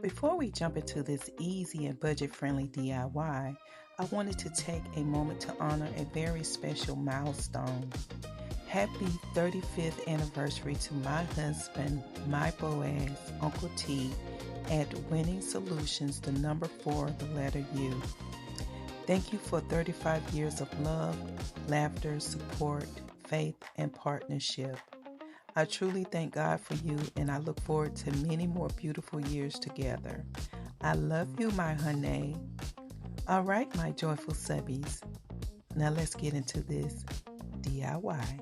Before we jump into this easy and budget-friendly DIY, I wanted to take a moment to honor a very special milestone. Happy 35th anniversary to my husband, my Boaz, Uncle T, at Winning Solutions, the number 4, the letter U. Thank you for 35 years of love, laughter, support, faith, and partnership. I truly thank God for you, and I look forward to many more beautiful years together. I love you, my honey. All right, my joyful subbies. Now let's get into this DIY.